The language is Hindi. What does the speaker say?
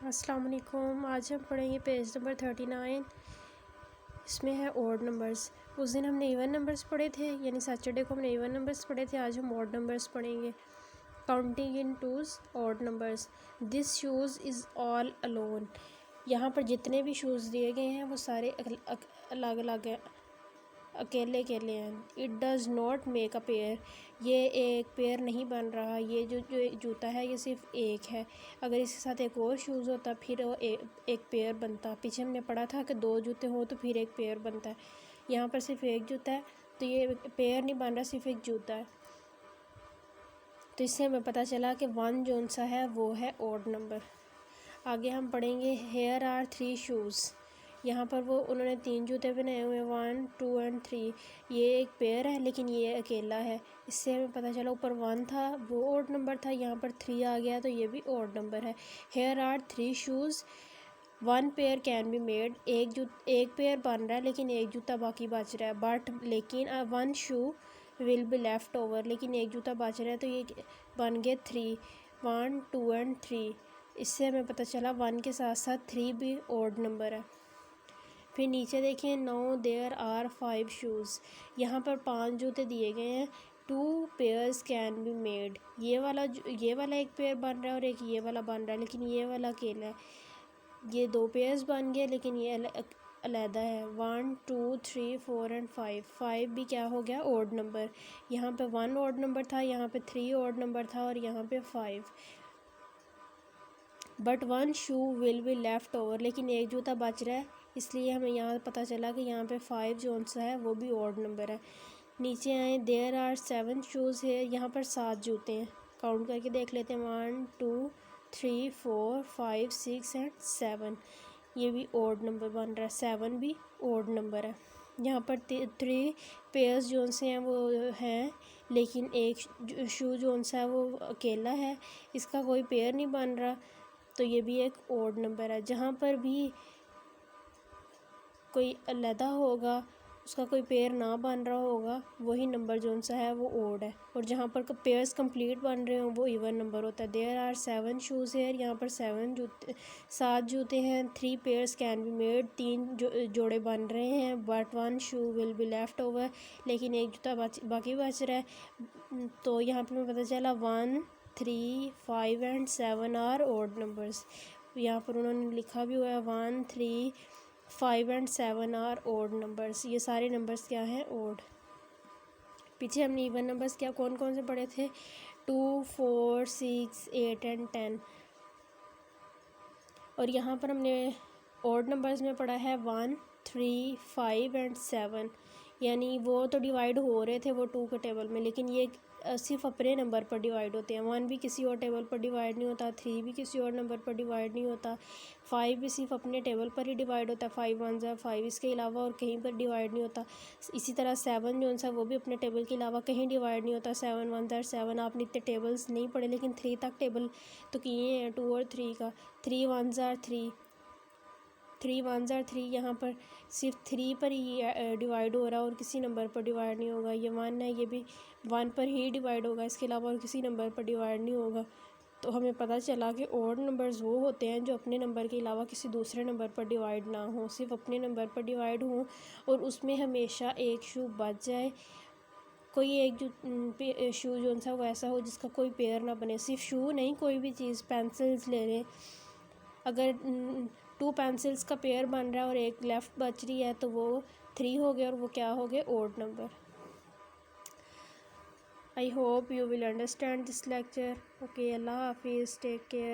अस्सलाम वालेकुम। आज हम पढ़ेंगे पेज नंबर 39। इसमें है ऑड नंबर्स। उस दिन हमने इवन नंबर्स पढ़े थे, यानी सैटरडे को हमने इवन नंबर्स पढ़े थे। आज हम ऑड नंबर्स पढ़ेंगे। Counting in twos odd numbers. This shoes is all alone. यहाँ पर जितने भी शूज़ दिए गए हैं वो सारे अलग अलग हैं, अकेले अकेले हैं। It does not make a pair. ये एक पेयर नहीं बन रहा। ये जो जूता है ये सिर्फ एक है। अगर इसके साथ एक और शूज़ होता फिर वो एक पेयर बनता। पीछे हमने पढ़ा था कि दो जूते हो तो फिर एक पेयर बनता है। यहाँ पर सिर्फ एक जूता है तो ये पेयर नहीं बन रहा, सिर्फ एक जूता है। तो इससे हमें पता चला कि वन जो सा है वो है ऑड नंबर। आगे हम पढ़ेंगे हेयर आर 3 शूज़। यहाँ पर वो उन्होंने 3 जूते बनाए हुए हैं, 1 2 और 3। ये एक पेयर है लेकिन ये अकेला है। इससे हमें पता चला ऊपर 1 था वो ऑड नंबर था, यहाँ पर 3 आ गया तो ये भी ऑड नंबर है। Here are 3 shoes, 1 pair can be made. एक पेयर बन रहा है लेकिन एक जूता बाकी बच रहा है। बट लेकिन 1 शू विल बी लेफ्ट ओवर। लेकिन एक जूता बच रहा है तो ये बन गए 3, 1 2 और 3। इससे हमें पता चला 1 के साथ साथ 3 भी ऑड नंबर है। फिर नीचे देखें, नो देयर आर 5 शूज़। यहाँ पर 5 जूते दिए गए हैं। 2 पेयर्स कैन बी मेड। ये वाला एक पेयर बन रहा है और एक ये वाला बन रहा है, लेकिन ये वाला अकेला है। ये 2 पेयर्स बन गए लेकिन ये अलहदा है। 1 2 3 4 और 5। 5 भी क्या हो गया, ऑड नंबर। यहाँ पे 1 ऑड नंबर था, यहाँ पे 3 ऑड नंबर था और यहाँ पे 5। But 1 shoe will be left over. लेकिन एक जूता बच रहा है, इसलिए हमें यहाँ पता चला कि यहाँ पे 5 जो सा है वो भी ऑड नंबर है। नीचे आए, देयर आर 7 शूज़ है। यहाँ पर 7 जूते हैं। काउंट करके देख लेते हैं, 1 2 3 4 5 6 और 7। ये भी ऑड नंबर बन रहा है, 7 भी ऑड नंबर है। यहाँ पर 3 पेयर्स जो से हैं वो हैं, लेकिन एक शू जो सा है वो अकेला है, इसका कोई पेयर नहीं बन रहा, तो ये भी एक ऑड नंबर है। जहाँ पर भी कोई अलहदा होगा, उसका कोई पेयर ना बन रहा होगा, वही नंबर जो सा है वो ऑड है। और जहाँ पर पेयर्स कंप्लीट बन रहे हों वो इवन नंबर होता है। देयर आर 7 शूज़ है। यहाँ पर 7 जूते हैं। 3 पेयर्स कैन बी मेड। 3 जोड़े बन रहे हैं। But 1 shoe will be left over. लेकिन एक जूता बाकी बच रहा है। तो यहाँ पर हमें पता चला 1 3 5 और 7 आर ऑड नंबर्स। यहाँ पर उन्होंने लिखा भी हुआ है 1 3 5 और 7 आर ऑड नंबर्स। ये सारे नंबर्स क्या हैं, ऑड। पीछे हमने इवन नंबर्स क्या कौन कौन से पढ़े थे, 2 4 6 8 और 10। और यहाँ पर हमने ऑड नंबर्स में पढ़ा है 1 3 5 और 7। यानी वो तो डिवाइड हो रहे थे वो 2 के टेबल में, लेकिन ये सिर्फ अपने नंबर पर डिवाइड होते हैं। 1 भी किसी और टेबल पर डिवाइड नहीं होता, 3 भी किसी और नंबर पर डिवाइड नहीं होता, 5 भी सिर्फ अपने टेबल पर ही डिवाइड होता है, 5 1 ज़ा 5, इसके अलावा और कहीं पर डिवाइड नहीं होता। इसी तरह 7 जो सा वो भी अपने टेबल के अलावा कहीं डिवाइड नहीं होता। 7 1 ज़ा 7। आपने इतने टेबल्स नहीं पढ़े, लेकिन 3 तक टेबल तो किए हैं, 2 और 3 का। 3 1 ज़ा 3, 3 1 ज़ा 3। यहाँ पर सिर्फ 3 पर ही डिवाइड हो रहा है और किसी नंबर पर डिवाइड नहीं होगा। ये 1 है, ये भी 1 पर ही डिवाइड होगा, इसके अलावा और किसी नंबर पर डिवाइड नहीं होगा। तो हमें पता चला कि ऑड नंबर्स वो होते हैं जो अपने नंबर के अलावा किसी दूसरे नंबर पर डिवाइड ना हो, सिर्फ अपने नंबर पर डिवाइड हों और उसमें हमेशा एक शू बच जाए। कोई एक जो शू जो सा वो ऐसा हो जिसका कोई पेयर ना बने। सिर्फ शू नहीं, कोई भी चीज़, पेंसिल्स ले लें, अगर 2 पेंसिल्स का पेयर बन रहा है और एक लेफ़्ट बच रही है तो वो 3 हो गया और वो क्या हो गए, odd number. I hope you will understand this lecture. Okay, Allah Hafiz, take care.